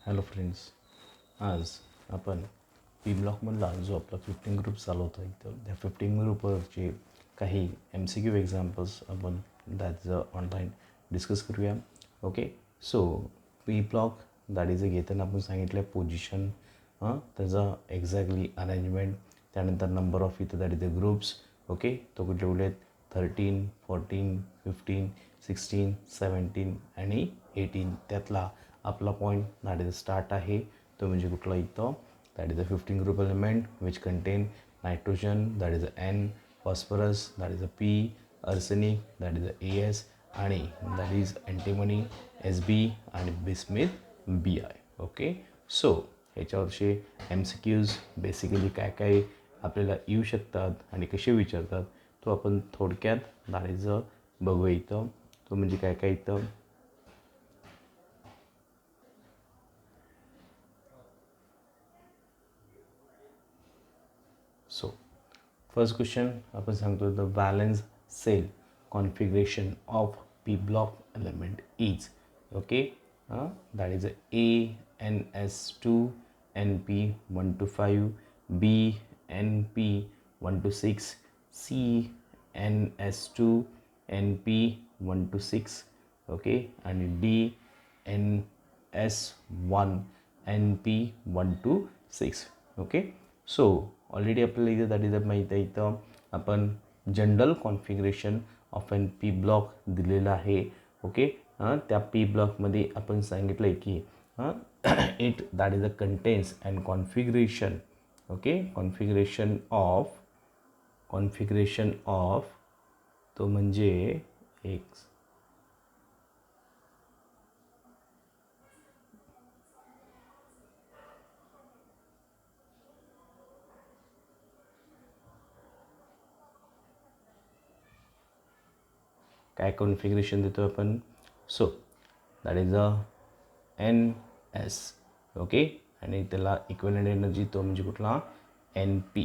Hello friends, आज आपण P ब्लॉकमधला जो आपला 15 ग्रुप चालवतो आहे तर त्या 15 ग्रुपवरचे काही MCQ एक्झाम्पल्स आपण त्याचं ऑनलाईन डिस्कस करूया. Okay, so P block that is घेताना आपण सांगितलं पोझिशन, त्याचा एक्झॅक्टली अरेंजमेंट, त्यानंतर नंबर ऑफ इथं that is the groups. Okay, तो कुठले कुठले 13, 14, 15, 16, 17 आणि 18. त्यातला आपला पॉईंट दॅट इज स्टार्ट आहे तो म्हणजे कुठला इथं that is a 15 group element which contain nitrogen that is a N, phosphorus that is a P, arsenic that is a AS आणि दॅट इज अँटीमनी SB आणि बिस्मिथ BI. ओके, सो ह्याच्यावरचे MCQs basically काय काय आपल्याला येऊ शकतात आणि कसे विचारतात तो आपण थोडक्यात दॅट इज बघूया इथं. तो म्हणजे काय काय इथं So, first question आपण सांगतो the valence cell configuration of p block element is okay, that is a ns2 np 1 to 5, b np 1 to 6, c ns2 np 1 to 6, okay, आणि d ns1 np 1 to 6. Okay, so already आपल्याला इथे that is माहीत आहे इथं आपण general configuration of N P block दिलेला आहे. Okay, त्या पी ब्लॉकमध्ये आपण सांगितलं आहे की it that is a contains and configuration. Okay, configuration of तो म्हणजे एक काय कॉन्फिगरेशन देतो आपण. So that is a NS. Okay, आणि त्याला इक्विव्हॅलेंट एनर्जी तो म्हणजे कुठला NP.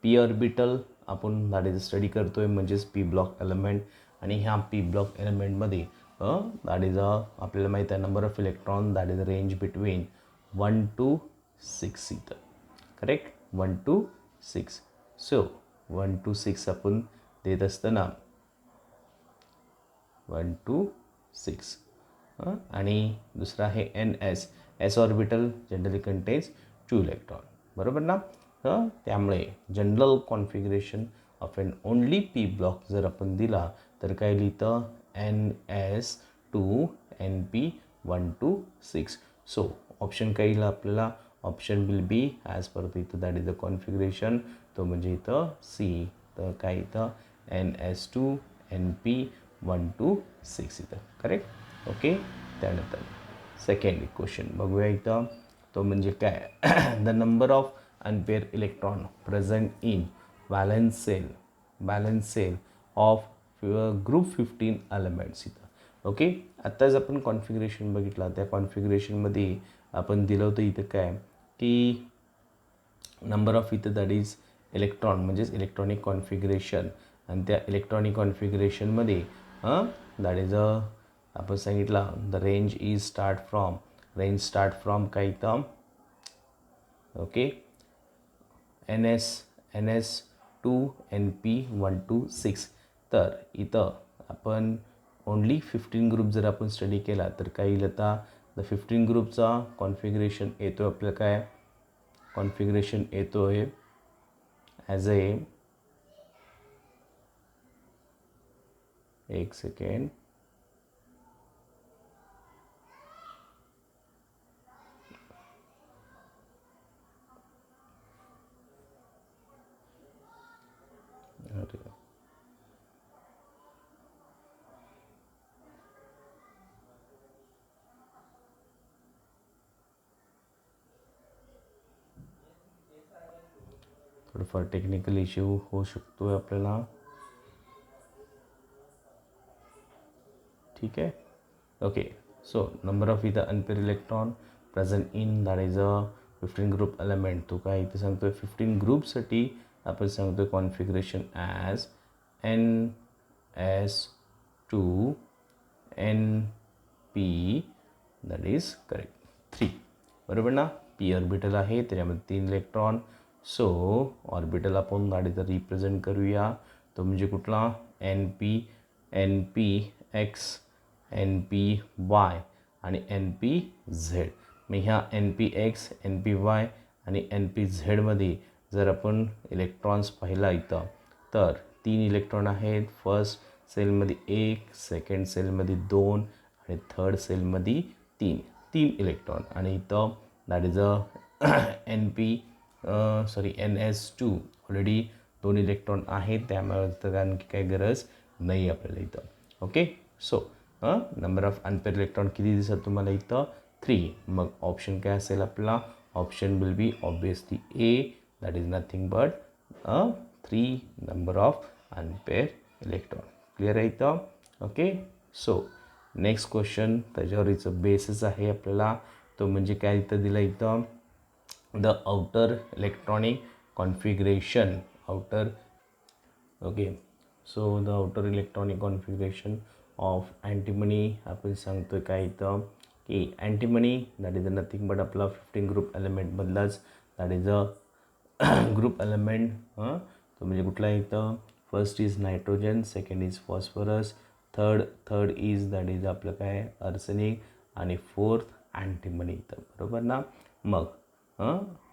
पी ऑर्बिटल आपण दॅट इज स्टडी करतो आहे म्हणजेच पी ब्लॉक एलिमेंट. आणि ह्या पी ब्लॉक एलिमेंटमध्ये दॅट इज आपल्याला माहीत आहे number of electron that is range between 1 to 6 इथं. Correct, 1 to 6. सो 1 to 6 आपण देत असताना 1 to 6 आणि दुसरा आहे S orbital generally contains 2 electron. बरोबर ना. त्यामुळे general configuration of N only P block जर आपण दिला तर काय लिहितं NS2 NP 1 to 6. So option काय येईल आपल्याला, option will be as per इथं दॅट इज द कॉन्फिगरेशन तो म्हणजे इथं C. तर काय इथं NS2 NP 1 to 6 इथं. करेक्ट. ओके, त्यानंतर सेकंड क्वेश्चन बघूया इथं तो म्हणजे काय the number of unpaired electron present in valence shell of group 15 elements इथं. ओके, आत्ताच आपण कॉन्फिगरेशन बघितला, त्या कॉन्फिगरेशनमध्ये आपण दिलं होतं इथं काय की नंबर ऑफ इथं दॅट इज इलेक्ट्रॉन म्हणजेच इलेक्ट्रॉनिक कॉन्फिगरेशन. आणि त्या इलेक्ट्रॉनिक कॉन्फिगरेशनमध्ये दॅट इज आपण सांगितलं द रेंज स्टार्ट फ्रॉम काय इथं ओके NS2 NP 1 to 6. तर इथं आपण ओनली 15 ग्रुप जर आपण स्टडी केला तर काय येईल आता द 15 ग्रुपचा कॉन्फिगरेशन येतो आपलं काय कॉन्फिगरेशन येतो आहे ॲज एक सेकंड अरे थोडंफार टेक्निकल इश्यू होऊ शकतो आहे आपल्याला. ठीक आहे. ओके, सो नंबर ऑफ इथं unpaired electron present in that is a 15 group element. तो काय इथं सांगतोय 15 ग्रुपसाठी आपण सांगतोय configuration as NS2 NP that is correct 3. बरोबर ना. पी ऑर्बिटल आहे त्याच्यामध्ये 3 इलेक्ट्रॉन. सो ऑर्बिटल आपण गाडीचं रिप्रेझेंट करूया. तो म्हणजे कुठला N P X, N P Y आणि एन पी झेड. मग ह्या N P X, N P Y आणि एन पी झेडमध्ये जर आपण इलेक्ट्रॉन्स पाहिला इथं तर 3 इलेक्ट्रॉन आहेत. फर्स्ट सेलमध्ये 1, सेकंड सेलमध्ये 2 आणि थर्ड सेलमध्ये 3 इलेक्ट्रॉन. आणि इथं that is a N P NS2 already 2 electron आहेत, त्यामुळे तर आणखी काही गरज नाही आपल्याला इथं. Okay. So number of unpaired electron किती दिसत तुम्हाला इथं 3. मग ऑप्शन काय असेल आपला. Option will be obviously A, that is nothing but 3 number of unpaired electron. Clear आहे इथं. ओके. सो नेक्स्ट क्वेश्चन त्याच्यावर इथं बेसिस आहे आपल्याला. तो म्हणजे काय इथं दिलं इथं the outer electronic configuration okay, so the outer electronic configuration of antimony आपण सांगतोय काय इथं की antimony that is nothing but आपला 15 ग्रुप एलिमेंट मधलाच that is a group element. तो म्हणजे कुठला इथं first is nitrogen, second is phosphorus, third is that is आपलं काय आर्सेनिक आणि फोर्थ अँटीमनी इथं. बरोबर ना. मग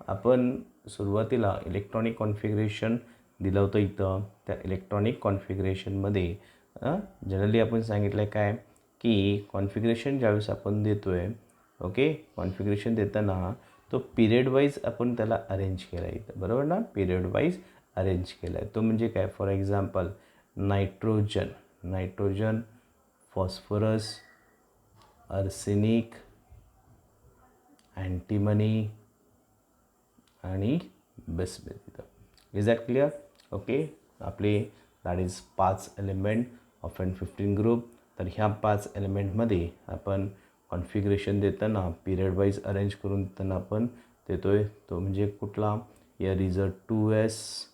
आपण सुरुवातीला इलेक्ट्रॉनिक कॉन्फिगरेशन दिलं होतं इथं. त्या इलेक्ट्रॉनिक कॉन्फिगरेशनमध्ये जनरली आपण सांगितलं आहे काय की कॉन्फिगरेशन ज्यावेळेस आपण देतो आहे, ओके, कॉन्फिगरेशन देताना तो पिरियड वाईज आपण त्याला अरेंज केला आहे इथं. बरोबर ना. पिरियड वाईज अरेंज केला आहे. तो म्हणजे काय for example nitrogen, phosphorus, arsenic, antimony आणि बिस्मुथ इथं. Is that clear. ओके. आपले that is 5 element of an 15 group. तर ह्या 5 एलिमेंटमध्ये आपण कॉन्फिगरेशन देताना पिरियड वाईज अरेंज करून देताना आपण देतोय तो म्हणजे कुठला here is a 2s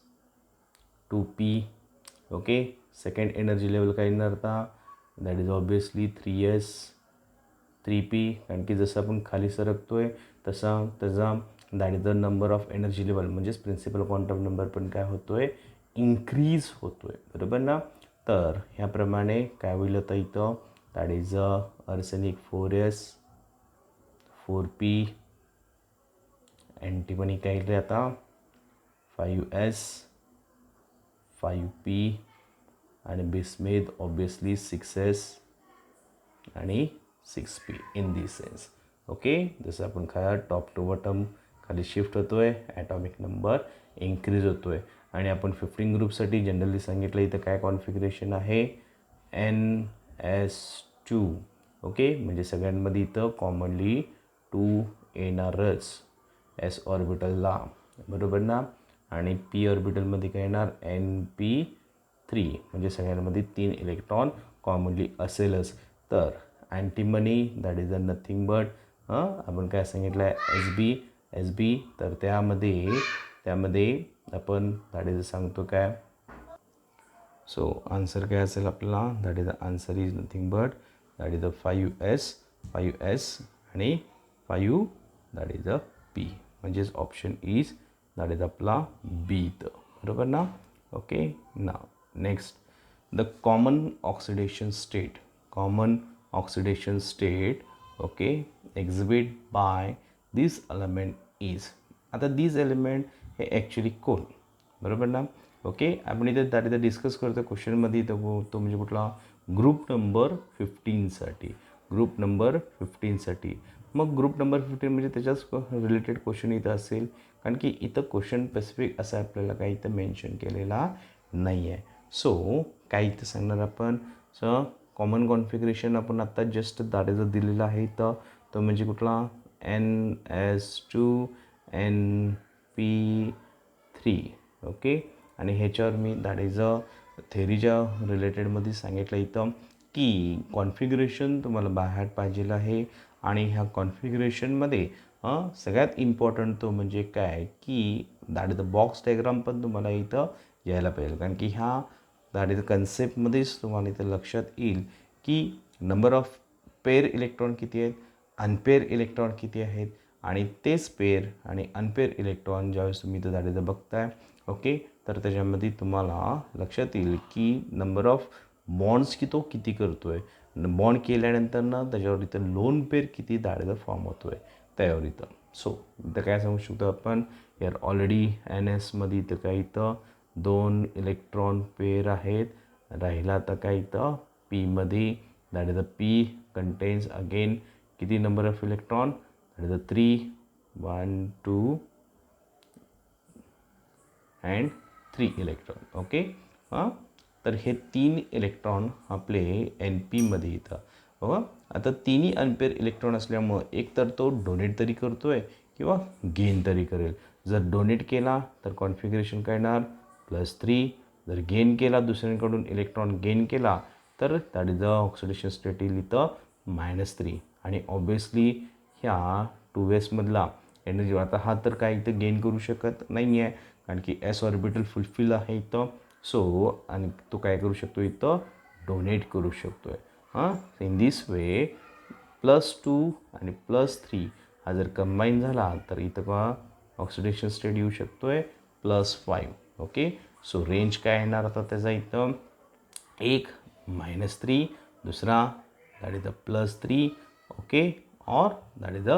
2p. Okay. Second energy level काय येणार आता that is obviously 3s 3p. कारण की जसं आपण खाली सरकतोय तसा त्याचा that is the number of energy level म्हणजेच प्रिन्सिपल क्वांटम नंबर पण काय होतोय इन्क्रीज होतोय. बरोबर ना. तर ह्याप्रमाणे काय होईल आता इथं that is arsenic 4s 4p, antimony काय येईल आता 5s 5p आणि बिस्मुथ ऑब्वियसली 6s आणि 6p in this sense. Okay. जसं आपण काय टॉप टू बॉटम खाली शिफ्ट होतोय, ॲटॉमिक नंबर इन्क्रीज होतोय. आणि आपण 15 ग्रुपसाठी जनरली सांगितलं इथं काय कॉन्फिगरेशन आहे NS2. ओके. म्हणजे सगळ्यांमध्ये इथं कॉमनली 2 येणारच एस ऑर्बिटलला. बरोबर ना. आणि पी ऑर्बिटलमध्ये काय येणार NP3 म्हणजे सगळ्यांमध्ये 3 इलेक्ट्रॉन कॉमनली असेलच. तर antimony that is a nothing but आपण काय सांगितलं आहे एस बी. तर त्यामध्ये आपण दॅट इज सांगतो काय. सो आन्सर काय असेल आपला that is the answer is nothing but that is the 5s आणि 5 दॅट इज द पी. म्हणजेच ऑप्शन इज दॅट इज आपला बी इथं. बरोबर ना. ओके. ना next the common oxidation state okay exhibit by this element is. आता this element हे actually कोण. बरोबर ना. ओके. आपण इथे दॅट इथं डिस्कस करतो क्वेश्चनमध्ये तो म्हणजे कुठला ग्रुप नंबर 15साठी. मग ग्रुप नंबर 15 म्हणजे त्याच्याच रिलेटेड क्वेश्चन इथं असेल. कारण की इथं क्वेश्चन स्पेसिफिक असं आपल्याला काही इथं मेन्शन केलेला नाही आहे. सो काय इथं सांगणार आपण कॉमन कॉन्फिगरेशन आपण आत्ता जस्ट दाढेचा दिलेला आहे इथं. तो म्हणजे कुठला NS2 NP3. ओके. आणि ह्याच्यावर मी दॅट इज अ थेरीच्या रिलेटेडमध्ये सांगितलं इथं की कॉन्फिगरेशन तुम्हाला बाहेर पाहिजेलं आहे. आणि ह्या कॉन्फिगरेशनमध्ये सगळ्यात इम्पॉर्टंट तो म्हणजे काय की that is the box diagram पण तुम्हाला इथं यायला पाहिजे. कारण की ह्या दॅट इज कन्सेप्टमध्येच तुम्हाला इथं लक्षात येईल की नंबर ऑफ पेअर इलेक्ट्रॉन किती आहेत, अनपेअर इलेक्ट्रॉन किती आहेत आणि तेच पेअर आणि अनपेअर इलेक्ट्रॉन ज्यावेळेस तुम्ही इथं झालेलं बघताय. ओके, तर त्याच्यामध्ये तुम्हाला लक्षात येईल की नंबर ऑफ बॉन्ड्स की तो किती करतो आहे. बॉन्ड केल्यानंतर ना त्याच्यावर इथं लोन पेअर किती झालेलं फॉर्म होतो आहे त्यावर इथं. सो इथं काय सांगू शकतो आपण, यार ऑलरेडी एन एसमध्ये इथं काय इथं 2 इलेक्ट्रॉन पेअर आहेत. राहिला आता काय इथं पीमध्ये, that is the P contains again किती number of electron, that is the 3 1 2 and 3 electron. Okay, हां, तर हे 3 इलेक्ट्रॉन आपले एन पीमध्ये येतं. हो, आता तिन्ही अनपेअर इलेक्ट्रॉन असल्यामुळं एक तर तो डोनेट तरी करतो आहे किंवा गेन तरी करेल. जर डोनेट केला तर कॉन्फिगरेशन काय येणार +3. जर गेन केला दुसऱ्यांकडून इलेक्ट्रॉन गेन केला तर that is the oxidation state येईल इथं -3. आणि ऑब्वियसली ह्या 2s मधला एनर्जी, आता हा तर काय इथं गेन करू शकत नाही आहे कारण की एस ऑर्बिटल फुलफिल आहे इथं. सो आणि तो काय करू शकतो इथं डोनेट करू शकतो आहे. हां, इन दिस वे +2 आणि +3 हा जर कंबाईन झाला तर इथं का ऑक्सिडेशन स्टेट येऊ शकतो आहे +5. ओके, सो रेंज काय येणार आता त्याचा इथं, एक -3, दुसरा that is the +3. Okay, or that is the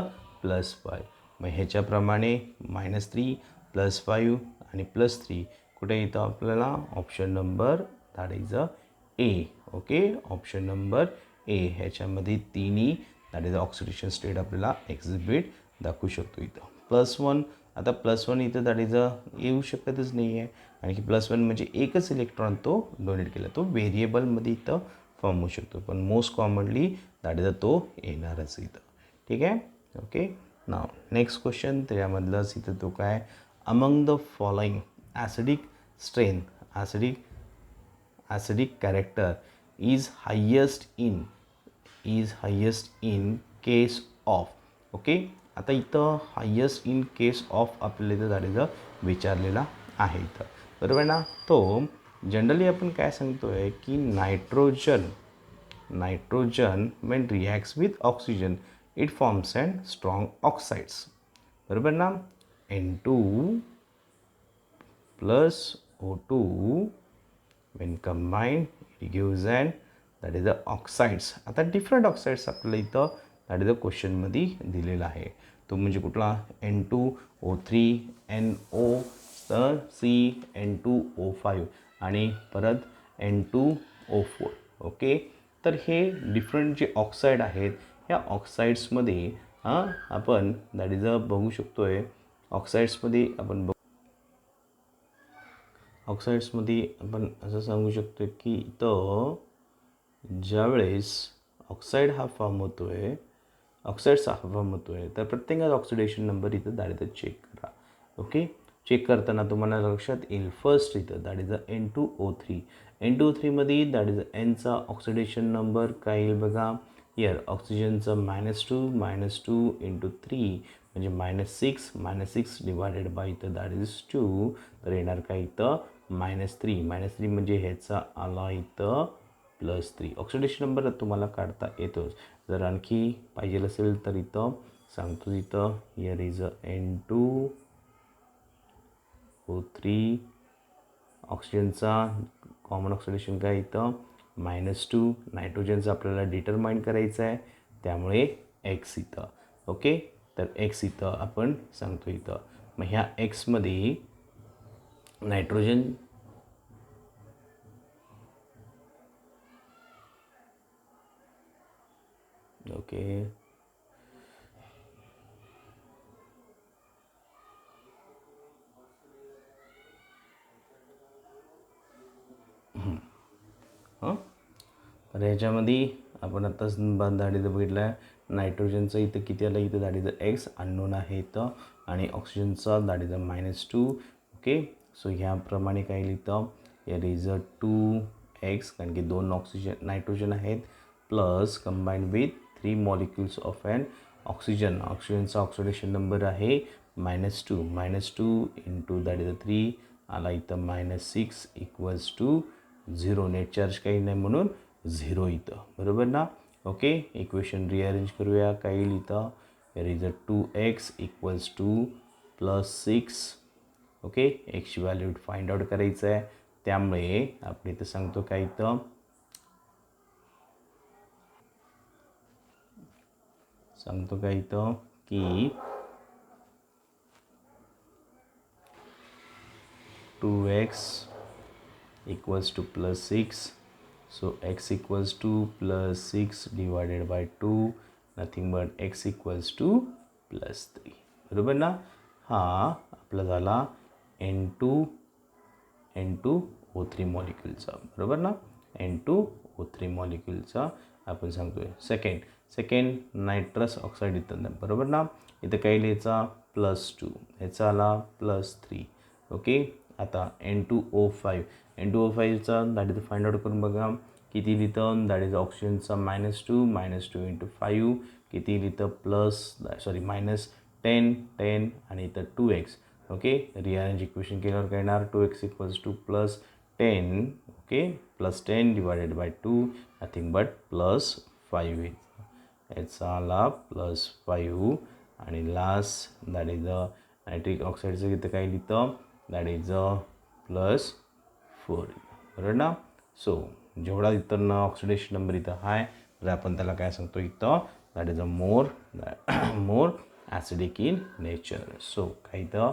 +5. मग ह्याच्याप्रमाणे -3 +5 आणि +3 कुठे येतं आपल्याला option number that is a A. Okay, option number A ह्याच्यामध्ये तिन्ही दॅट इज ऑक्सिडेशन स्टेट आपल्याला एक्झिबिट दाखवू शकतो इथं. +1, आता +1 इथं दॅट इज येऊ शकतच नाही आहे आणि की +1 म्हणजे एकच इलेक्ट्रॉन तो डोनेट केला, तो व्हेरिएबलमध्ये इथं फॉर्म होऊ शकतो, पण मोस्ट कॉमनली दॅट इज तो येणारच इथं. ठीक आहे. ओके, नाव नेक्स्ट क्वेश्चन त्याच्यामधलंच इथं तो काय, among the following acidic strain acidic character is highest in case of. Okay, आता इथं हायेस्ट इन केस ऑफ आपल्याला इथं झालेलं विचारलेला आहे इथं, बरोबर ना. तो जनरली आपण काय सांगतो आहे की nitrogen when reacts with oxygen it forms an strong oxides, बरोबर ना. N2 plus O2 when combined it gives an that is the oxides. आता डिफरंट ऑक्साईड्स आपल्याला इथं दॅट इज द क्वेश्चनमध्ये दिलेला आहे. तो म्हणजे कुठला N2O3 NO तर CN2O5 आणि परत N2O4. ओके, तर हे डिफरंट जे ऑक्साईड आहेत ह्या ऑक्साईड्समध्ये आपण दॅट इज बघू शकतो आहे. ऑक्साईड्समध्ये आपण असं सांगू शकतो की इथं ज्यावेळेस ऑक्साईड्स हा फॉर्म होतो आहे तर प्रत्येकाचा ऑक्सिडेशन नंबर इथं दॅट इज चेक करा. ओके, चेक करताना तुम्हाला लक्षात येईल फर्स्ट इथं दॅट इज N2O3. N2O3मध्ये दॅट इज एनचा ऑक्सिडेशन नंबर काय येईल बघा. हिअर ऑक्सिजनचं -2 × 3 म्हणजे -6 डिवायडेड बाय इथं दॅट इज 2, तर येणार काय इथं -3 म्हणजे ह्याचा आला इथं +3. ऑक्सिडेशन नंबर तुम्हाला काढता येतोच. जर आणखी पाहिजे असेल तर इथं सांगतो, इथं हिअर इज N2O3 ऑक्सिजनचा कॉमन ऑक्सिडेशन काय इथं -2. नायट्रोजनचं आपल्याला डिटरमाइन करायचं आहे त्यामुळे X इथं. ओके, तर X इथं आपण सांगतो इथं. मग ह्या Xमध्ये नायट्रोजन ओके हां, तर ह्याच्यामध्ये आपण आत्ताच दाढीचं बघितलं आहे. नायट्रोजनचं इथं किती आलं, इथं दाढीचं X अननोन आहे इथं आणि ऑक्सिजनचा दाढीचं -2. ओके, सो ह्याप्रमाणे काय येईल इथं हिअर इज 2x कारण की 2 नायट्रोजन आहेत plus combined with 3 molecules of an ऑक्सिजनचा ऑक्सिडेशन नंबर आहे -2 × दॅट इज 3 आला इथं -6 = 0. नेट चार्ज काही नाही म्हणून 0 इथं, बरोबर ना. ओके, इक्वेशन रिअरेंज करूया. काय येईल इथं here is a 2x equals to +6. Okay, एक्सची व्हॅल्यू फाइंड आउट करायचं आहे. त्यामुळे आपण इथं सांगतो काय, इथं सांगतो काय इथं की 2x equals to +6. So x equals to +6 divided by 2, nothing but x equals to +3. बरोबर ना. हा आपला झाला N2O3 मॉलिक्यूलचा. बरोबर ना, N2O3 मॉलिक्यूलचा आपण सांगतोय. सेकंड नायट्रस ऑक्साईड इथं. बरोबर ना, इथं काय लिहायचा +2, ह्याचा आला +3. ओके, आता N2O5चा दॅट इज फाइंड आउट करून बघा किती लिहितं. दॅट इज ऑक्सिजनचा -2 × 5 किती लिहितं -10 आणि इथं 2x. ओके, रिअरेंज इक्वेशन केल्यावर काय येणार 2x equals to +10. Okay, +10 divided by 2, nothing but +5. याचा आला +5 आणि last that is the nitric ऑक्साईडचं इथं काय लिहितं दॅट इज +4. बरोबर ना. सो जेवढा इथं ऑक्सिडेशन नंबर इथं आहे तर आपण त्याला काय सांगतो इथं that is more acidic in nature. So काय इथं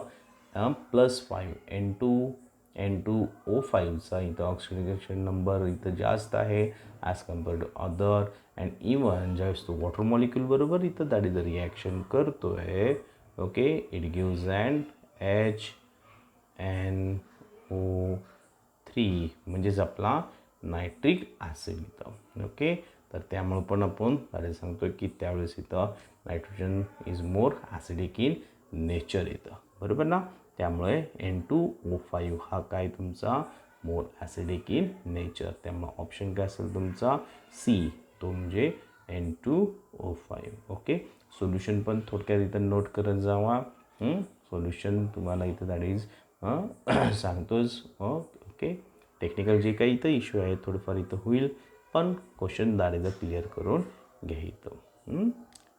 +5 N2O5चा इथं ऑक्सिडेशन नंबर इथं जास्त आहे as compared to other. And even ज्यावेळेस तो वॉटर मॉलिक्यूल बरोबर इथं दॅट इज द रिॲक्शन करतोय. Okay, it gives and HNO3 म्हणजेच आपला नायट्रिक ॲसिड इथं. ओके, तर त्यामुळे पण आपण अरे सांगतो की त्यावेळेस इथं nitrogen is more acidic in nature इथं. बरोबर ना. त्यामुळे N2O5 हा काय तुमचा मोर ॲसिडिक इन नेचर. त्यामुळे ऑप्शन काय असेल तुमचा सी, तो म्हणजे N2O5. ओके, सोल्युशन पण थोडक्यात इथं नोट करत जावा. सोल्युशन तुम्हाला इथं दॅट इज सांगतोच. ओके, टेक्निकल जे काही इथं इश्यू आहे थोडंफार इथं होईल, पण क्वेश्चन दॅट इज क्लिअर करून घ्यायचं.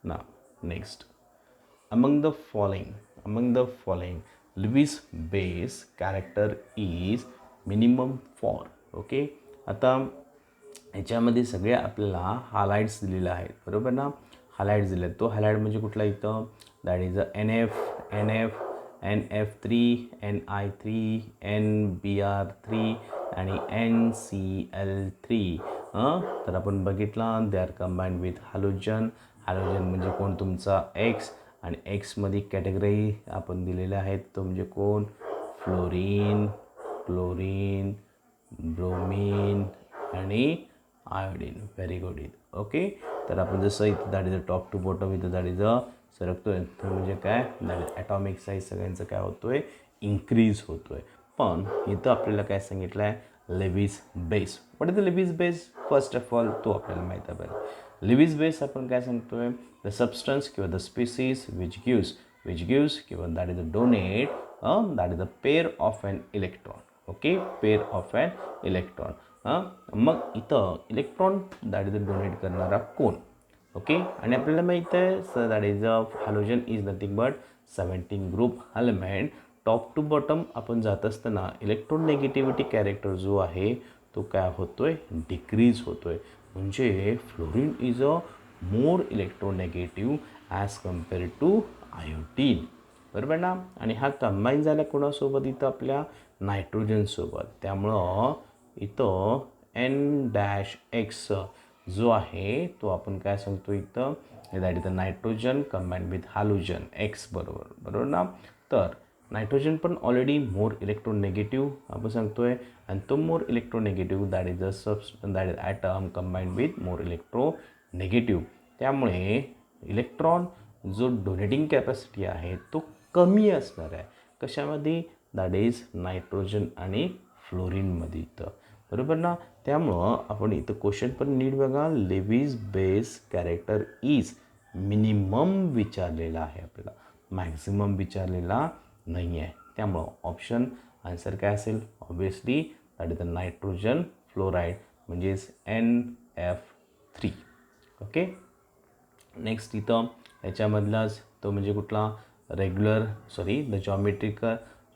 ना next, among the following Lewis base character is minimum for. Okay, आता याच्यामध्ये सगळे आपल्याला हायलाइट्स दिलेले आहेत. बरोबर ना, हायलाइट्स दिले. तो हायलाइट म्हणजे कुठला इथं that is NF3 Ni3 NBr3 आणि NCl3. तर आपण बघितला they are combined with halogen. Halogen म्हणजे कोण तुमचा X, आणि एक्समध्ये कॅटेगरी आपण दिलेल्या आहेत तो म्हणजे कोण फ्लोरीन, क्लोरीन, ब्रोमीन आणि आयोडीन. Very good. ओके, तर आपण जसं इथं that is top to bottom इथं दॅट इज सरकतोय म्हणजे काय दॅट इज ॲटॉमिक साईज सगळ्यांचं काय होतोय इन्क्रीज होतोय. पण इथं आपल्याला काय सांगितलं आहे Lewis base. What is the Lewis base? First of all तो आपल्याला माहीत आहे. लेविस बेस आपण काय सांगतोय द सबस्टन्स किंवा द स्पीसीज विच गिव्स किंवा that is the donate that is the pair of an electron. Okay, pair of an electron. मग इथं इलेक्ट्रॉन दॅट इज डोनेट करणारा कोण. ओके, आणि आपल्याला माहीत आहे sir that is halogen is nothing but 17 group element. Top to bottom आपण जात असताना इलेक्ट्रॉन नेगेटिव्हिटी कॅरेक्टर जो आहे तो काय होतोय डिक्रीज होतोय. म्हणजे fluorine is a more electronegative as compared to iodine. बरोबर ना. आणि हा कंबाईन झाला कोणासोबत इथं आपल्या नायट्रोजनसोबत. त्यामुळं इथं N-X जो आहे तो आपण काय सांगतो इथं that is the nitrogen combined with halogen X बरोबर ना. तर नायट्रोजन पण ऑलरेडी मोर इलेक्ट्रोनेगेटिव्ह आपण सांगतोय, आणि तो more electronegative that is the that is atom combined with more electronegative. त्यामुळे इलेक्ट्रॉन जो डोनेटिंग कॅपॅसिटी आहे तो कमी असणार आहे. कशामध्ये दॅट इज नायट्रोजन आणि फ्लोरीनमध्ये इथं. बरोबर ना. त्यामुळं आपण इथं क्वेश्चन पण नीट बघा. Lewis base character is minimum विचारलेला आहे आपल्याला, मॅक्झिमम विचारलेला नाही आहे. त्यामुळं ऑप्शन आन्सर काय असेल obviously that is the nitrogen fluoride म्हणजेच NF3. ओके, नेक्स्ट इथं याच्यामधलाच तो म्हणजे कुठला the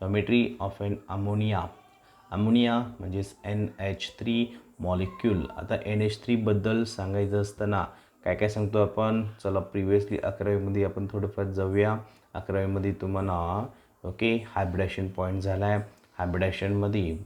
geometry of an ammonia म्हणजेच NH3 मॉलिक्यूल. आता NH3बद्दल सांगायचं असताना काय काय सांगतो आपण, चला प्रिव्हियसली 11वीमध्ये आपण थोडंफार जाऊया. 11वीमध्ये तुम्हाला हायब्रिडेशन पॉईंट झाला आहे. हायब्रिडेशनमध्ये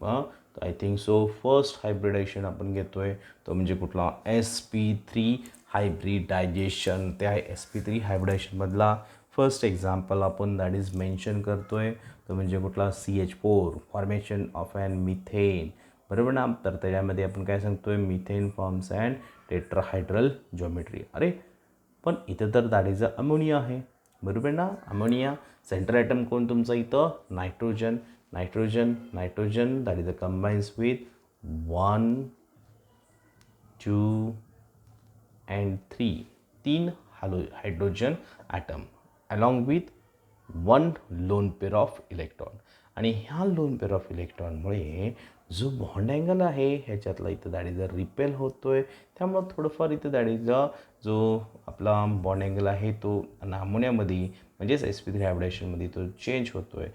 आय थिंक सो फर्स्ट हायब्रिडेशन आपण घेतो आहे तो म्हणजे कुठला sp3 हायब्रिडायजेशन. त्या sp3 हायब्रिडेशनमधला फर्स्ट एक्झाम्पल आपण दॅट इज मेन्शन करतो आहे तो म्हणजे कुठला CH4 formation of and methane. बरोबर ना. तर त्याच्यामध्ये आपण काय सांगतो आहे, methane forms and tetrahedral geometry. अरे पण इथं तर दॅट इज अमोनिया आहे. बरोबर ना. अमोनिया सेंट्रल ॲटम कोण तुमचा इथं, nitrogen that is combines with 1 2 and 3 hydrogen atom along with 1 lone pair of electron. आणि ह्या लोन पेअर ऑफ इलेक्ट्रॉनमुळे जो बॉन्ड अँगल आहे ह्याच्यातला इथं दॅट इज रिपेल होतो आहे. त्यामुळं थोडंफार इथं दॅट इज जो आपला बॉन्ड अँगल आहे तो अमोनियामध्ये म्हणजेच sp3 हायब्रिडेशनमध्ये तो चेंज होतो आहे.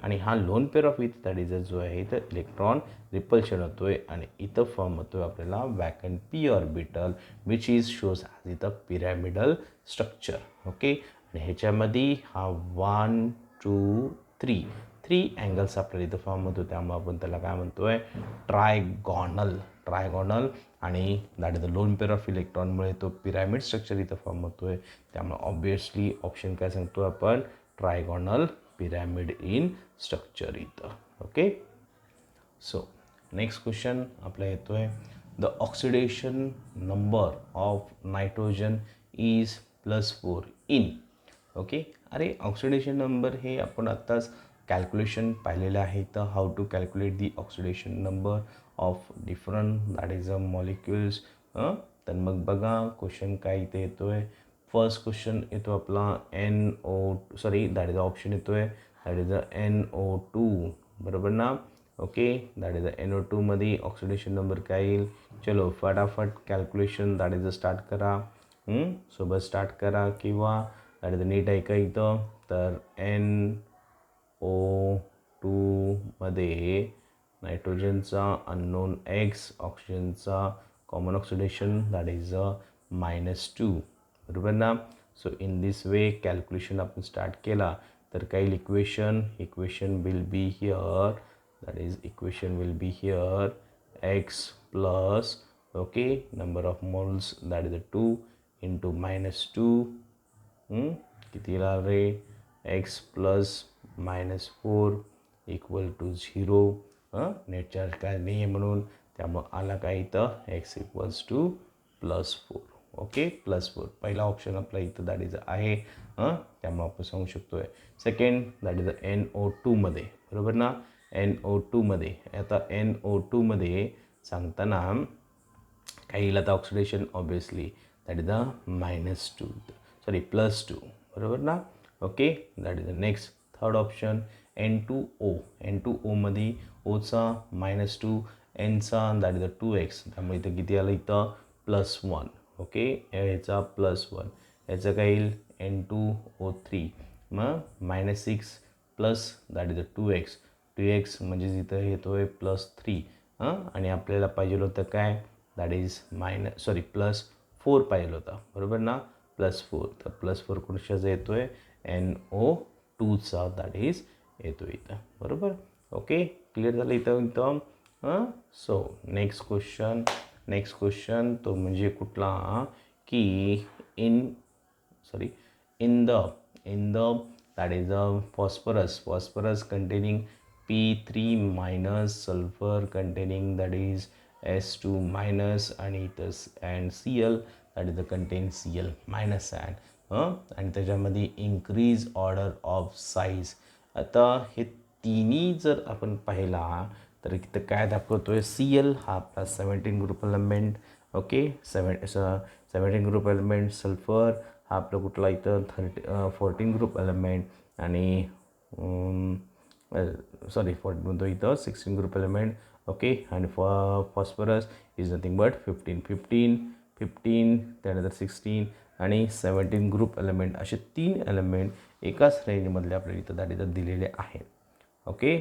आणि हा loan pair of with that is जो आहे तर इलेक्ट्रॉन रिपल्शन होतो आहे आणि इथं फॉर्म होतो आहे आपल्याला vacant p orbital which is shows as इथं पिरॅमिडल स्ट्रक्चर. आणि ह्याच्यामध्ये हा 1 2 3 अँगल्स आपल्याला इथं फॉर्म होतो, त्यामुळे आपण त्याला काय म्हणतो आहे, ट्रायगॉनल. आणि that is the lone pair of इलेक्ट्रॉनमुळे तो पिरॅमिड स्ट्रक्चर इथं फॉर्म होतो आहे. त्यामुळे ऑब्वियसली ऑप्शन काय सांगतो आपण, ट्रायगॉनल पिरॅमिड इन स्ट्रक्चर इथं. सो नेक्स्ट क्वेश्चन आपला येतो आहे, the oxidation number of nitrogen is +4 in. अरे ऑक्सिडेशन नंबर हे आपण आत्ताच कॅल्क्युलेशन पाहिलेलं आहे. तर how to calculate the oxidation number of different that is molecules. तर मग बघा क्वेश्चन काय इथे येतो आहे. फर्स्ट क्वेश्चन येतो आपला दॅट इज ऑप्शन येतो आहे दॅट इज NO2. बरोबर ना. दॅट इज NO2मध्ये ऑक्सिडेशन नंबर काय येईल. चलो फटाफट कॅल्क्युलेशन दॅट इज स्टार्ट करा. सोबत स्टार्ट करा किंवा दॅट इज नीट ऐका इथं. तर NO2मध्ये नायट्रोजनचा अननोन X, ऑक्सिजनचा कॉमन ऑक्सिडेशन दॅट इज -2. बरोबर ना. So in this way calculation आपण स्टार्ट केला तर काही equation will be here that is X plus number of moles that is 2 into -2 किती येणार रे, X plus -4 equal to 0. Net charge काय नाही आहे म्हणून, त्यामुळं आला काय इथं X इक्वल्स टू +4. +4 पहिला ऑप्शन आपला इथं दॅट इज आहे. त्यामुळे आपण सांगू शकतो आहे. सेकंड दॅट इज NO2मध्ये. बरोबर ना. NO2मध्ये आता NO2मध्ये सांगताना काय येईल आता ऑक्सिडेशन ऑब्वियसली दॅट इज +2. बरोबर ना. That is the next third option N2O ओचा -2 Nचा दॅट इज 2X. त्यामुळे इथं किती आलं इथं +1. ह्याचा +1 ह्याचं काय येईल N2O3 मग -6 प्लस दॅट इज 2X म्हणजे इथं येतो आहे +3. आणि आपल्याला पाहिजे होतं काय दॅट इज +4 पाहिजे होता. बरोबर ना. +4 तर +4 कुठच्याचा येतो आहे NO2चा दॅट इज येतो इथं. बरोबर. क्लिअर झालं इथं. सो नेक्स्ट क्वेश्चन तो म्हणजे कुठला की in the that is phosphorus containing P3- sulphur containing that is S2- आणि इथं and Cl that is content Cl- आणि त्याच्यामध्ये इंक्रीज ऑर्डर ऑफ साईज. आता हे तिन्ही जर आपण पाहिला तर इथं काय दाखवतो आहे, Cl हा आपला 17 group element. 17 group element. Sulphur हा आपला कुठला इथं 14 ग्रुप एलिमेंट. आणि 16 ग्रुप एलिमेंट. आणि फॉस्फरस इज नथिंग बट 15 त्यानंतर 16 आणि 17 ग्रुप एलिमेंट असे 3 एलिमेंट एकाच रेंजमधले आपल्याला इथं दॅट इज दिलेले आहेत. ओके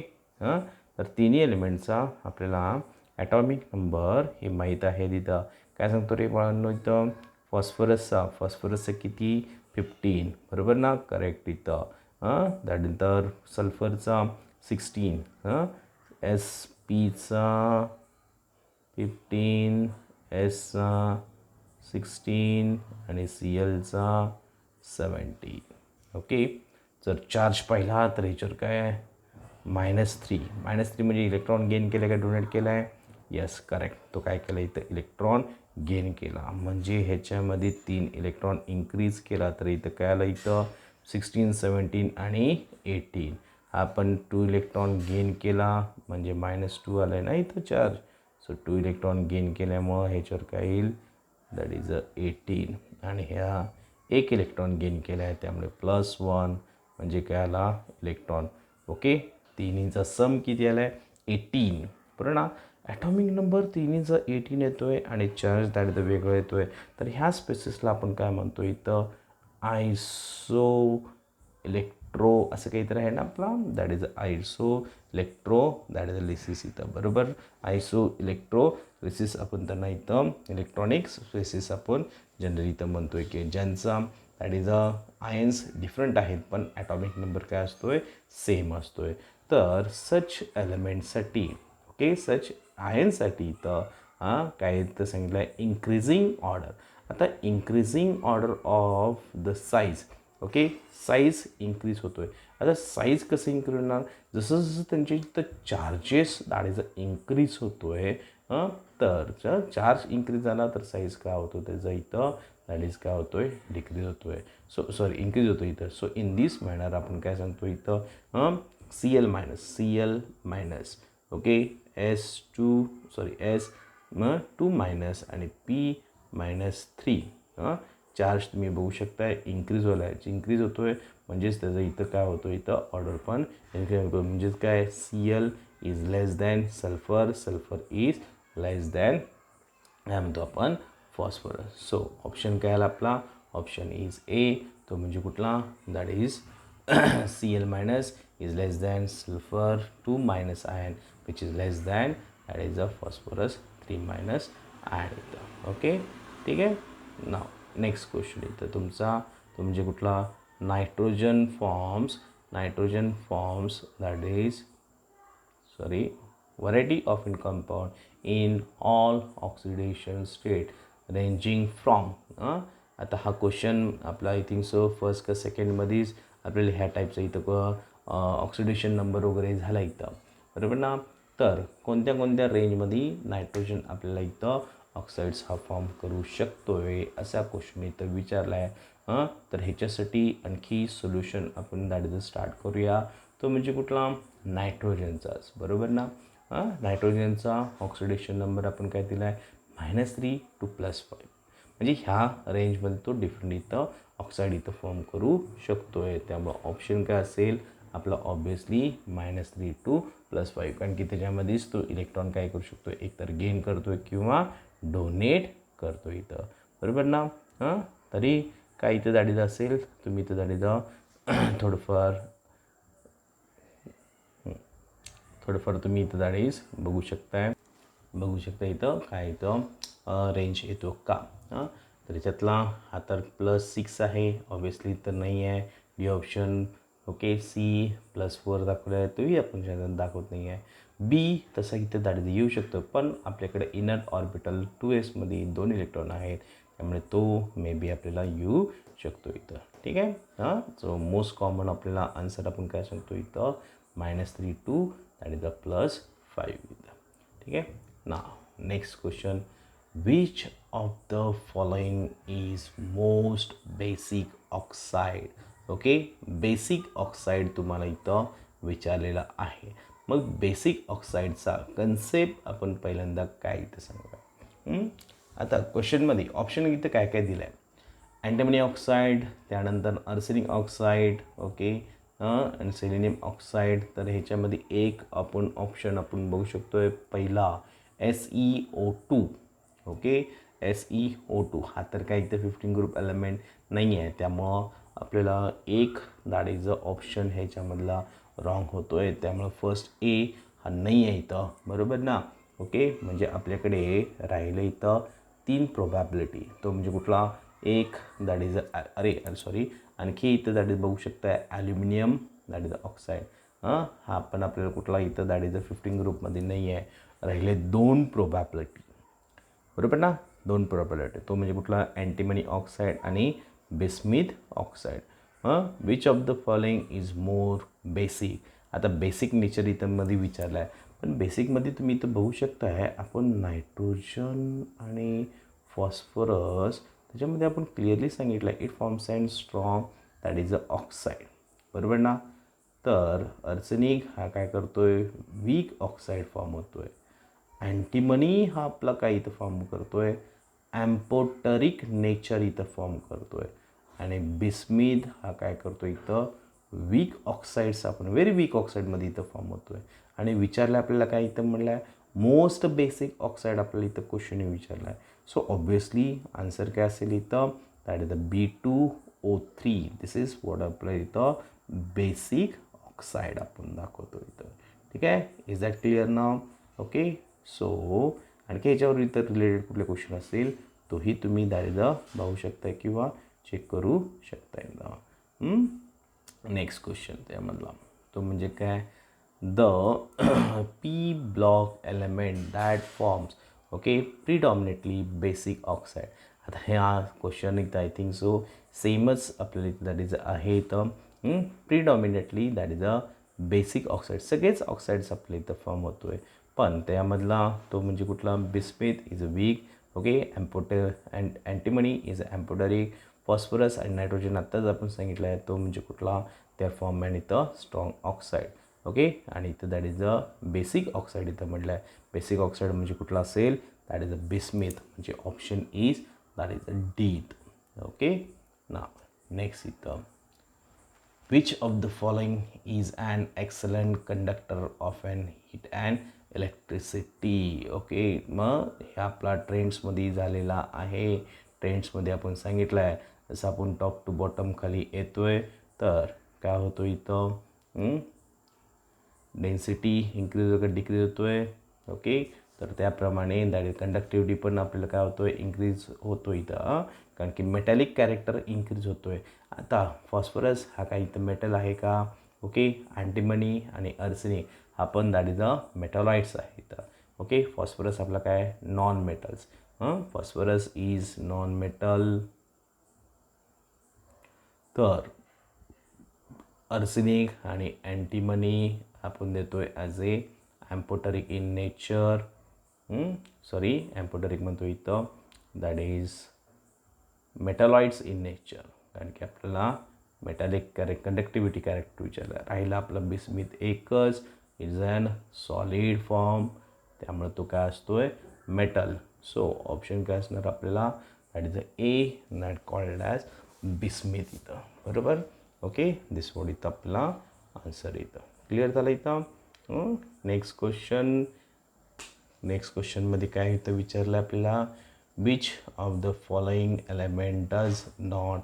तर तिन्ही एलिमेंटचा आपल्याला ॲटॉमिक नंबर हे माहीत आहे. तिथं काय सांगतो रे बाळांनो, इथं फॉस्फरसचा किती 15 बरोबर ना, करेक्ट. इथं त्यानंतर सल्फरचा 16 एस पीचा 15 एसचा 16 आणि सी एलचा 17. ओके जर चार्ज पाहिला तर ह्याच्यावर काय आहे -3 म्हणजे इलेक्ट्रॉन गेन केलं काय डोनेट केलं आहे. Yes correct. तो काय केला इथं इलेक्ट्रॉन गेन केला म्हणजे ह्याच्यामध्ये 3 इलेक्ट्रॉन इंक्रीज केला तर इथं काय आलं इथं 16 17 आणि 18. आपण 2 इलेक्ट्रॉन गेन केला म्हणजे -2 आलं आहे ना इथं चार्ज. सो 2 इलेक्ट्रॉन गेन केल्यामुळं ह्याच्यावर काय येईल दॅट इज 18 आणि ह्या 1 इलेक्ट्रॉन गेन केला आहे त्यामुळे +1 म्हणजे काय आला इलेक्ट्रॉन. ओके तिन्हीचा सम किती आला आहे 18 बरोबर ना. ॲटॉमिक नंबर तिन्हीचा 18 येतो आहे आणि चार्ज दॅट इथं वेगळं येतो आहे. तर ह्या स्पेसिसला आपण काय म्हणतो इथं आयसो इलेक्ट्रो असं काहीतरी आहे ना आपला that is iso electro that is lysis इथं बरोबर. आयसो इलेक्ट्रो लिसिस आपण त्यांना इथं इलेक्ट्रॉनिक्स स्पेसिस आपण जनरली इथं म्हणतो आहे की ज्यांचा दॅट इज आयन्स डिफरंट आहेत पण ॲटॉमिक नंबर काय असतो आहे सेम असतो आहे. तर सच एलिमेंटसाठी ओके सच आयन्ससाठी तर काय तर सांगितलं आहे इंक्रीजिंग ऑर्डर. आता increasing order of the size okay size increase होतो आहे. आता साईज कसं इन्क्रीज होणार जसं जसं त्यांचे इथं चार्जेस दॅट इज इंक्रीज होतो आहे. तर चार्ज इंक्रीज झाला तर साईज काय होतो त्याचं इथं दॅट इज काय होतो आहे डिक्रीज होतो आहे. सो इंक्रीज होतो इथं. सो इन दिस मॅनर आपण काय सांगतो इथं CL मायनस ओके S2 आणि P-3 चार्ज तुम्ही बघू शकता इंक्रीज इंक्रीज होतो आहे म्हणजेच त्याचं इथं काय होतं इथं ऑर्डर पण इन्क्रीज होतो. म्हणजेच काय CL is less than sulphur is less than काय म्हणतो आपण फॉस्फरस. सो ऑप्शन काय आला आपला ऑप्शन इज ए. तो म्हणजे कुठला that is Cl minus is less than sulfur 2 minus ion which is less than that is a phosphorus 3 minus ion. Okay ठीक आहे. नाव नेक्स्ट क्वेश्चन इथं तुमचे कुठला nitrogen forms that is variety of in compound in all oxidation state ranging from आता हा question आपला I think so first का सेकंडमध्येच आपल्याला ह्या टाईपचं इथं ऑक्सिडेशन नंबर वगैरे झाला इथं बरोबर ना. तर कोणत्या रेंजमध्ये नायट्रोजन आपल्याला इथं ऑक्साईड्स हा फॉर्म करू शकतो आहे असा क्वेश्चन इथं विचारला आहे. तर ह्याच्यासाठी आणखी सोल्युशन आपण दॅट इज स्टार्ट करूया. तो म्हणजे कुठला नायट्रोजनचाच बरोबर ना. नायट्रोजनचा ऑक्सिडेशन नंबर आपण काय दिला आहे -3 to +5 म्हणजे ह्या रेंजमध्ये तो डिफरंट इथं ऑक्साईड इथं फॉर्म करू शकतो आहे. त्यामुळं ऑप्शन काय असेल आपला ऑब्वियसली -3 to +5 कारण की त्याच्यामध्येच तो इलेक्ट्रॉन काय करू शकतो एकतर गेन करतो आहे किंवा डोनेट करतो इथं बरोबर ना. तरी काय इथं दाडीचं असेल तुम्ही इथं दाडीचं थोडंफार तुम्ही इथं दाडीस बघू शकता इथं काय इथं रेंज येतो का. तर याच्यातला हा तर +6 आहे ऑब्वियसली तर नाही आहे बी ऑप्शन. ओके C +4 दाखवलं आहे तोही आपण शाळेत दाखवत नाही आहे. बी तसं इथं दाडीचं येऊ शकतो पण आपल्याकडे इनर ऑर्बिटल 2s मध्ये 2 इलेक्ट्रॉन आहेत त्यामुळे तो मे बी आपल्याला येऊ शकतो इथं ठीक आहे. सो मोस्ट कॉमन आपल्याला आन्सर आपण काय सांगतो इथं -3 to that is the +5 ठीक आहे. नाव next question which of the following is most basic oxide. Okay basic oxide तुम्हाला इथं विचारलेला आहे. मग बेसिक ऑक्साईडचा कन्सेप्ट आपण पहिल्यांदा काय इथं सांगूया. आता क्वेश्चनमध्ये ऑप्शन इथं काय काय दिलं आहे अँटिमनी ऑक्साईड त्यानंतर आर्सेनिक ऑक्साईड ओके आणि सेलेनियम ऑक्साईड. तर ह्याच्यामध्ये एक ऑप्शन आपण बघू शकतो आहे पहिला SeO2 ओके SeO2 हा तर काही इथं 15 ग्रुप एलिमेंट नाही आहे, त्यामुळं आपल्याला एक दॅट इज अ ऑप्शन ह्याच्यामधला रॉंग होतो आहे. त्यामुळं फर्स्ट ए हा नाही आहे इथं, बरोबर ना. ओके, म्हणजे आपल्याकडे राहिलं इथं 3 प्रोबॅबिलिटी. तो म्हणजे कुठला, एक दॅट इज सॉरी आणखी इथं दॅट इज बघू शकता ॲल्युमिनियम दॅट इज ऑक्साईड. हा पण आपल्याला कुठला इथं दॅट इज 15 ग्रुपमध्ये नाही आहे. राहिले 2 प्रोबॅबिलिटी, बरोबर ना. 2 प्रोबॅबिलिटी, तो म्हणजे कुठला, अँटिमनी ऑक्साईड आणि bismuth oxide. Which of the following is more basic. आता बेसिक नेचर इथं मध्ये विचारलं आहे, पण बेसिकमध्ये तुम्ही इथं बघू शकताय आपण नायट्रोजन आणि फॉस्फरस त्याच्यामध्ये आपण क्लिअरली सांगितलं आहे it forms and strong that is a oxide, बरोबर ना. तर अर्सेनिक हा काय करतोय, वीक ऑक्साईड फॉर्म होतोय. अँटिमनी हा आपला काय इथं फॉर्म करतोय, ॲम्पोटरिक नेचर इथं फॉर्म करतोय. आणि बिस्मिथ हा काय करतो इथं, वीक ऑक्साईड्स आपण व्हेरी वीक ऑक्साईडमध्ये इथं फॉर्म होतोय. आणि विचारलं आपल्याला काय इथं म्हणलं आहे, मोस्ट बेसिक ऑक्साईड आपल्याला इथं क्वेश्चन विचारला आहे. सो ऑब्वियसली आन्सर काय असेल इथं, that is the B2O3. This is what आपलं इथं बेसिक ऑक्साईड आपण दाखवतो इथं. ठीक आहे, is that clear now. Okay, so आणखी याच्यावर इतर रिलेटेड कुठले क्वेश्चन असतील तोही तुम्ही दारिदा बघू शकता किंवा चेक करू शकता एकदा. नेक्स्ट क्वेश्चन त्यामधला तो म्हणजे काय, the P block element that forms okay predominantly basic oxide. आता ह्या क्वेश्चन इथं आय थिंक सो सेमच आपल्याला इथं दॅट इज आहे इथं. Predominantly that is a basic oxide, सगळेच ऑक्साईड्स आपल्या इथं फॉर्म होतो आहे. पण त्यामधला तो म्हणजे कुठला, bismuth is a weak, okay, antimony is amphoteric, phosphorus आणि नायट्रोजन आत्ताच आपण सांगितलं आहे तो म्हणजे कुठला, त्या फॉर्म अँड इथं स्ट्रॉंग ऑक्साईड. ओके, आणि इथं that is a basic oxide इथं म्हटलं आहे. बेसिक ऑक्साईड म्हणजे कुठला असेल, दॅट इज अ बिस्मिथ, म्हणजे option is that is a D. Okay, ना नेक्स्ट इथं, which of the following is an excellent conductor of an heat and electricity. Okay, मग ह्या आपला ट्रेंड्समध्ये झालेला आहे. ट्रेंड्समध्ये आपण सांगितलं आहे जसं आपण टॉप टू बॉटम खाली येतो आहे तर काय होतो इथं, डेन्सिटी इन्क्रीज वगैरे डिक्रीज होतो आहे. ओके, तर त्याप्रमाणे दॅट कंडक्टिव्हिटी पण आपल्याला काय होतो आहे, इन्क्रीज होतो इथं. कारण की मेटॅलिक कॅरेक्टर इन्क्रीज होतो आहे. आता फॉस्फरस हा काही इथं मेटल आहे का, ओके, अँटिमनी आणि अर्सेनिक हा पण दॅट इज अ मेटॉलाइट्स आहे इथं. ओके, फॉस्फरस आपला काय non metals, phosphorus is non metal. तर अर्सेनिक आणि अँटिमनी आपण देतोय as a amphoteric in nature. Sorry amphoteric म्हणतो इथं, that is metalloids in nature. कारण की आपल्याला मेटॅलिक कंडक्टिव्हिटी कॅरेक्टर विचारला. राहिला आपला बिस्मिथ एकच, इज ॲन सॉलिड फॉर्म, त्यामुळे तो काय असतोय मेटल. सो ऑप्शन काय असणार आपल्याला, that is a A, that called as bismuth इथं, बरोबर. ओके, दिस वॉट इथं आपला आन्सर इथं क्लिअर झालं इथं. नेक्स्ट क्वेश्चन, नेक्स्ट क्वेश्चनमध्ये काय इथं विचारलं आपल्याला, which of the following element does not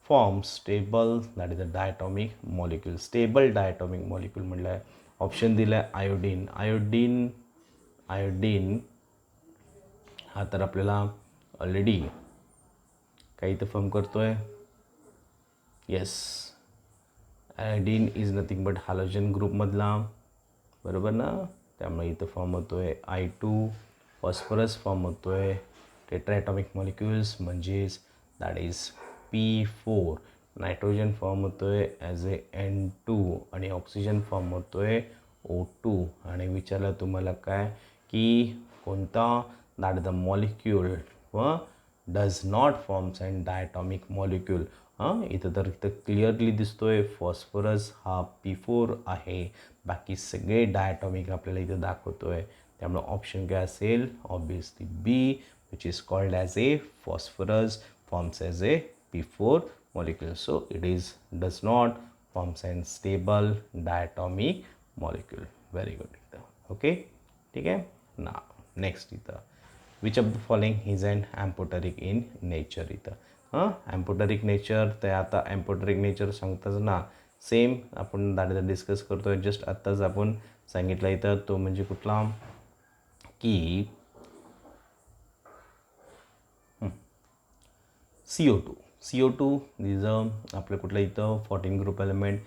form stable that is a diatomic molecule. Stable diatomic molecule म्हटलं आहे. ऑप्शन दिलं आहे आयोडीन. आयोडीन हा तर आपल्याला ऑलरेडी काही इथं फॉर्म करतो आहे. Yes, iodine is nothing but halogen ग्रुपमधला, बरोबर ना. त्यामुळे इथं फॉर्म होतो आहे I2. फॉस्फरस फॉर्म होतो आहे टेट्राॲटॉमिक मॉलिक्युल्स म्हणजेच that is P4. Nitrogen form होतो आहे ॲज ए N2 आणि ऑक्सिजन फॉर्म होतो आहे O2. आणि विचारलं तुम्हाला काय की कोणता दॅट द मॉलिक्यूल व does not forms and diatomic molecule. इथं तर इथं क्लिअरली दिसतोय फॉस्फरस हा P4 आहे, बाकी सगळे डायटॉमिक आपल्याला इथं दाखवतोय. त्यामुळे ऑप्शन काय असेल, obviously B, which is called as a phosphorus forms as a P4 molecule. So it is does not forms an stable diatomic molecule. Very good. Okay, ठीक आहे ना. नेक्स्ट इथं which of the following is an amphoteric in nature. इथं amphoteric nature, ते आता ॲम्पोटरिक nature सांगताच ना same आपण दाढीचा डिस्कस करतोय. जस्ट आत्ताच आपण सांगितलं इथं, तो म्हणजे कुठला की CO2. CO2 इज आपलं कुठलं इथं 14 group element.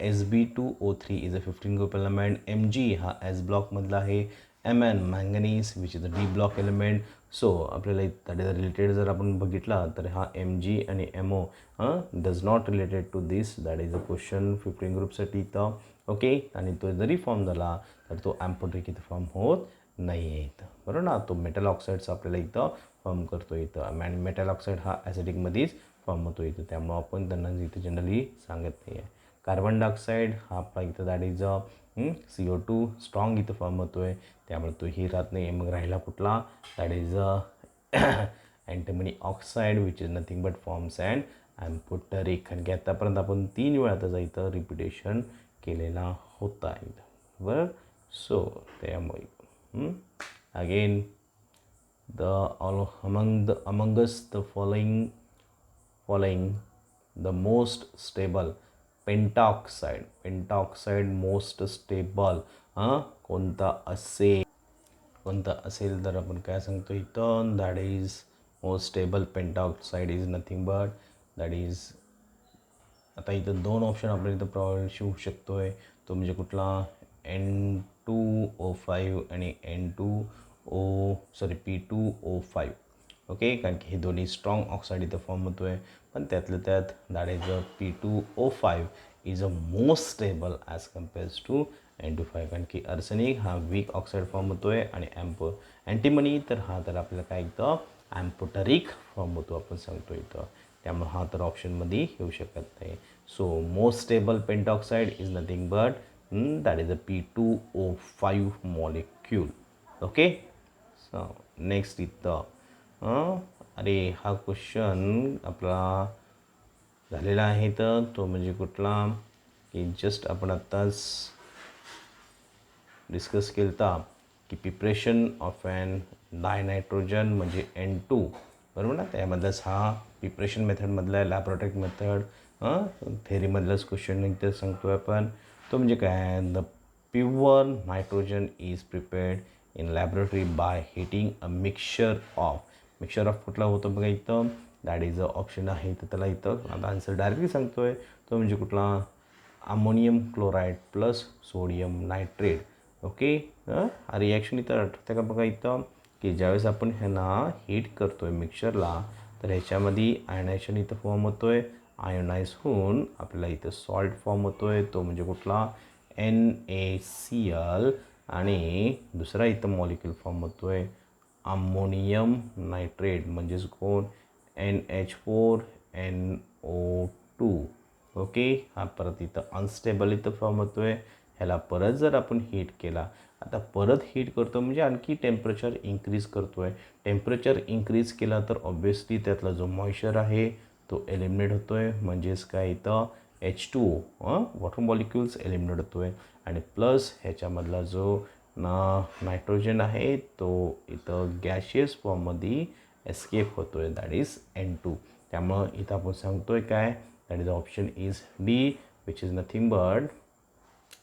Sb2O3 is a 15 group element. Mg हा S ब्लॉकमधला आहे. Mn manganese which is a D block element. So आपल्याला दाढीचा रिलेटेड जर आपण बघितला तर हा Mg आणि MO does not related to this. That is a question 15 ग्रुपसाठी इथं. ओके, आणि तो जरी फॉर्म झाला तर तो ॲम्पोटरिक इथं फॉर्म होत नाही आहे इथं, बरोबर ना. तो मेटल ऑक्साईड्स आपल्याला इथं फॉर्म करतो इथं, आणि मेटल ऑक्साईड हा ॲसिडिकमध्येच फॉर्म होतो इथं, त्यामुळं आपण त्यांना इथं जनरली सांगत नाही आहे. कार्बन डायऑक्साईड हा आपला इथं दॅट इज CO2 स्ट्रॉंग इथं फॉर्म होतो आहे, त्यामुळे तोही राहत नाही. मग राहिला कुठला, that is antimony oxide which is nothing but forms and amphoteric. कारण की आतापर्यंत आपण 3 वेळा त्याचा इथं रिपिटेशन केलेला होता इथं, बरं. सो त्यामुळे again among us the following the most stable pentaoxide most stable कोणता असेल तर आपण काय सांगतो इथं, that is most stable pentoxide is nothing but that is, आता इथं 2 ऑप्शन आपण इथं प्रोव्हाइड होऊ शकतो आहे. तो म्हणजे कुठला, N2O5 आणि P2O5. ओके, कारण की हे दोन्ही स्ट्रॉंग ऑक्साईड इथं फॉर्म होतो आहे, पण त्यातलं त्यात that is P2O5 is a most stable as compares to N25. कारण की आर्सेनिक हा वीक ऑक्साईड फॉर्म होतो आहे, आणि अँटिमनी तर हा तर आपल्याला काय इथं ॲम्पोटरिक फॉर्म होतो आपण सांगतो इथं, त्यामुळे हा तर ऑप्शनमध्ये येऊ शकत नाही. So most stable pentoxide is nothing but that is a P2O5 molecule. Okay, so next इथं अरे हा क्वेश्चन आपला झालेला आहे, तर तो म्हणजे कुठला की जस्ट आपण आत्ताच डिस्कस केलता की प्रिपरेशन ऑफ ॲन डायनायट्रोजन म्हणजे N2, बरोबर ना. त्यामधलाच हा प्रिपरेशन मेथडमधला लॅबोरेटरी मेथड थेरीमधलाच क्वेश्चन इथं सांगतो आहे आपण. तो म्हणजे काय, the pure nitrogen is prepared in laboratory by heating a mixture of कुठला होतो बघा इथं, दॅट इज अ ऑप्शन आहे तर त्याला इथं आता आन्सर डायरेक्टली सांगतो आहे. तो म्हणजे कुठला, ammonium chloride plus sodium nitrate. Okay, reaction इथं आठवतं का बघा इथं, की ज्यावेळेस आपण ह्यांना हीट करतो आहे मिक्सचरला, तर ह्याच्यामध्ये आयनायझेशन इथं फॉर्म होतो आहे. आयोनाइज होऊन आपल्याला इथं सॉल्ट फॉर्म होतो आहे, तो म्हणजे कुठला NaCl, आणि दुसरा इथं मॉलिक्यूल फॉर्म होतो आहे अमोनियम नायट्रेट म्हणजेच कोण NH4NO2. ओके, हा परत इथं अनस्टेबल इथं फॉर्म होतो आहे. ह्याला परत जर आपण हीट केला, आता परत हीट करतो म्हणजे आणखी टेम्परेचर इन्क्रीज करतो आहे. टेम्परेचर इन्क्रीज केला तर ऑब्वियसली त्यातला जो मॉइश्चर आहे तो एलिमिनेट होतो आहे, म्हणजेच काय इथं H2O वॉटर मॉलिक्युल्स एलिमिनेट होतो आहे, आणि प्लस ह्याच्यामधला जो नायट्रोजन आहे तो इथं गॅशियस फॉर्ममध्ये एस्केप होतो आहे, दॅट इज N2. त्यामुळं इथं आपण सांगतो आहे काय, that is option is D which is nothing but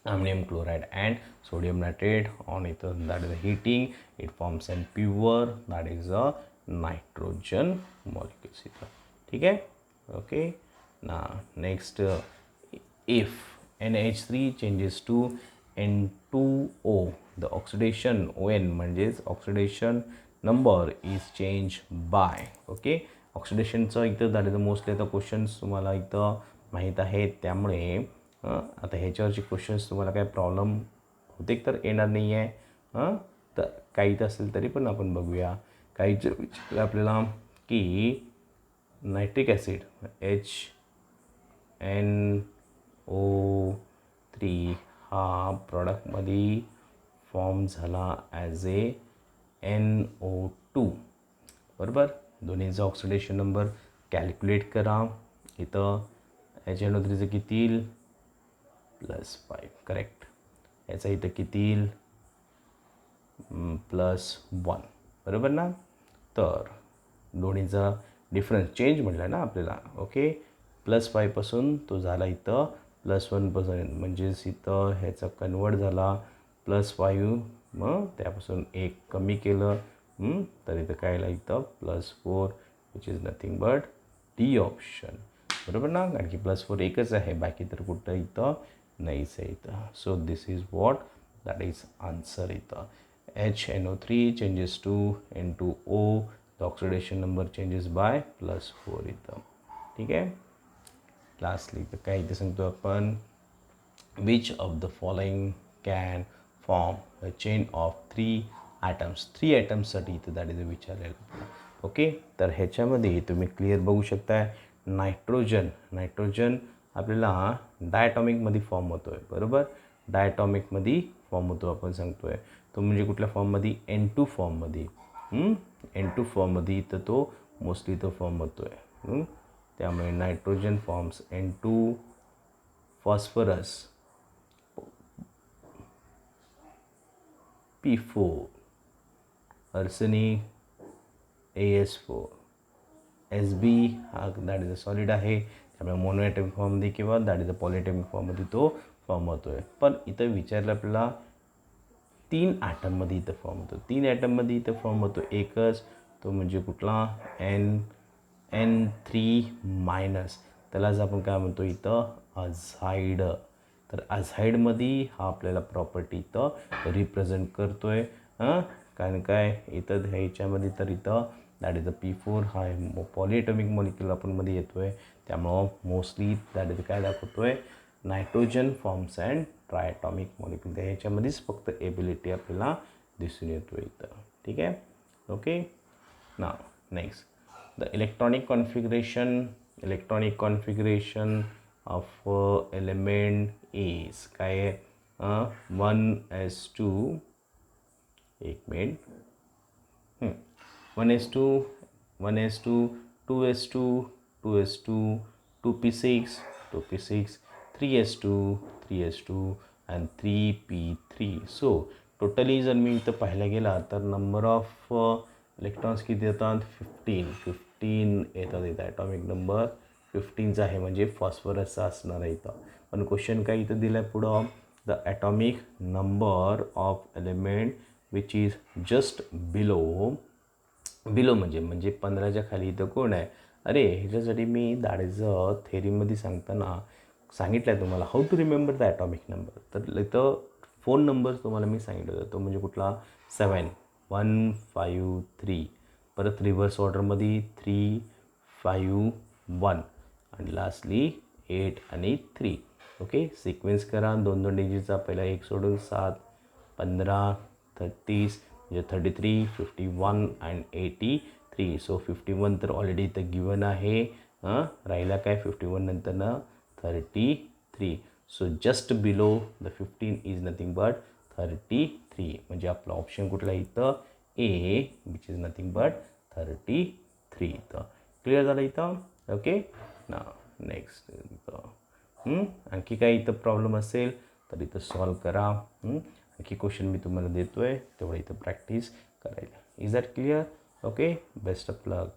ammonium chloride and sodium nitrate. On it, that is heating, it forms an pure, that is a nitrogen molecules. ठीक है, okay. Now next, if NH3 changes to N2O, the oxidation ON म्हणजेच oxidation number is changed by. Okay, ऑक्सिडेशनचं इथं that is mostly आता questions तुम्हाला इथं माहीत आहेत, त्यामुळे आता ह्याच्यावरचे क्वेश्चन्स तुम्हाला काय प्रॉब्लेम होते तर येणार नाही आहे. तर काही तर असेल तरी पण आपण बघूया. काहीचं आपल्याला की नायट्रिक ॲसिड HNO3 हा प्रॉडक्टमध्ये फॉर्म झाला ॲज ए NO2, बरोबर. दोन्हीचा ऑक्सिडेशन नंबर कॅल्क्युलेट करा. इथं HNO3चं किती येईल, +5, करेक्ट. याचा इथं किती येईल, +1, बरोबर ना. तर दोन्हीचा डिफरन्स चेंज म्हटलं आहे ना आपल्याला. ओके, +5पासून तो झाला इथं +1पासून, म्हणजेच इथं ह्याचा कन्वर्ट झाला +5, मग त्यापासून 1 कमी केलं, तर इथं काय आलं इथं +4 which is nothing but D option. बरोबर ना, कारण की +4 एकच आहे, बाकी तर कुठं इथं नाहीच आहे इथं. So this is what that is answer इथं. HNO3 changes to N2O, the oxidation number changes by +4 इथं. ठीक आहे. लास्टली तर काय इथे सांगतो आपण, which of the following can form a chain of 3 atoms. 3 ॲटम्ससाठी इथं दॅट इज विचारलेलं. ओके, तर ह्याच्यामध्ये तुम्ही क्लिअर बघू शकता, नायट्रोजन आपल्याला डायटॉमिकमध्ये फॉर्म होतो आहे. बरोबर, डायटॉमिकमध्ये फॉर्म होतो आपण सांगतो आहे. तो म्हणजे कुठल्या फॉर्ममध्ये, N2 फॉर्ममध्ये. N2 फॉर्ममध्ये तर तो मोस्टली तो फॉर्म होतो आहे. त्यामुळे nitrogen forms N2, phosphorus P4, arsenic AS4, SB हा दॅट इज अ सॉलिड आहे, त्यामुळे मोनोॲटॉमिक फॉर्ममध्ये किंवा दॅट इज अ पॉलिॲटॉमिक फॉर्ममध्ये तो फॉर्म होतो आहे. पण इथं विचारलं आपल्याला 3 ॲटममध्ये इथं फॉर्म होतो. 3 ॲटममध्ये इथं फॉर्म होतो एकच, तो म्हणजे कुठला, N3-, त्यालाच आपण काय म्हणतो इथं अझाईड. तर अझाईडमध्ये हा आपल्याला प्रॉपर्टी इथं रिप्रेझेंट करतो आहे. कारण काय इथं ह्याच्यामध्ये तर इथं दॅट इज अ P4 हा पॉलिॲटॉमिक मॉलिक्युल आपण मध्ये येतो आहे, त्यामुळं मोस्टली दॅट इज काय दाखवतो आहे, नायट्रोजन फॉर्म्स अँड ट्रायटॉमिक मॉलिक्युल. तर ह्याच्यामध्येच फक्त एबिलिटी आपल्याला दिसून येतो इथं. ठीक आहे. Okay, now next, the electronic configuration of element is काय आहे, 1s2, एक minute, 1s2, 1s2, 2s2, 2s2, 2p6, 2p6, 3s2, 3s2 and 3p3. So totally जर मी इथं पाहायला गेला तर नंबर ऑफ इलेक्ट्रॉन्स किती येतात, 15 येतात इथं. ॲटॉमिक नंबर 15चा आहे, म्हणजे फॉस्फरसचा असणार आहे इथं. पण क्वेश्चन काय इथं दिलं आहे पुढं, the atomic number of element which is just below म्हणजे 15च्या खाली इथं कोण आहे. अरे ह्याच्यासाठी मी दॅट इज अ थेरीमध्ये सांगताना सांगितलं आहे तुम्हाला how to remember the atomic number. तर इथं फोन नंबर तुम्हाला मी सांगितलं होतं, तो म्हणजे कुठला, 7, 1, 5, 3, परत रिव्हर्स ऑर्डरमध्ये 3, 5, 1 आणि लास्टली 8 आणि 3. ओके, सिक्वेन्स करा 2 डिजिटचा, पहिला 1 सोडून 7, 15, 30 म्हणजे 33, 51 अँड 83. सो 51 तर ऑलरेडी इथं गिवन आहे. राहिला काय 51 नंतरनं 33. So just below the 15 is nothing but 33. म्हणजे आपला ऑप्शन कुठला इथं, ए, विच इज नथिंग बट 33 इथं. क्लिअर झालं इथं. ओके, ना नेक्स्ट इथं आणखी काय इथं प्रॉब्लेम असेल तर इथं सॉल्व करा. आणखी क्वेश्चन मी तुम्हाला देतो आहे, तेवढं इथं प्रॅक्टिस करायला. Is that clear. Okay, best of luck.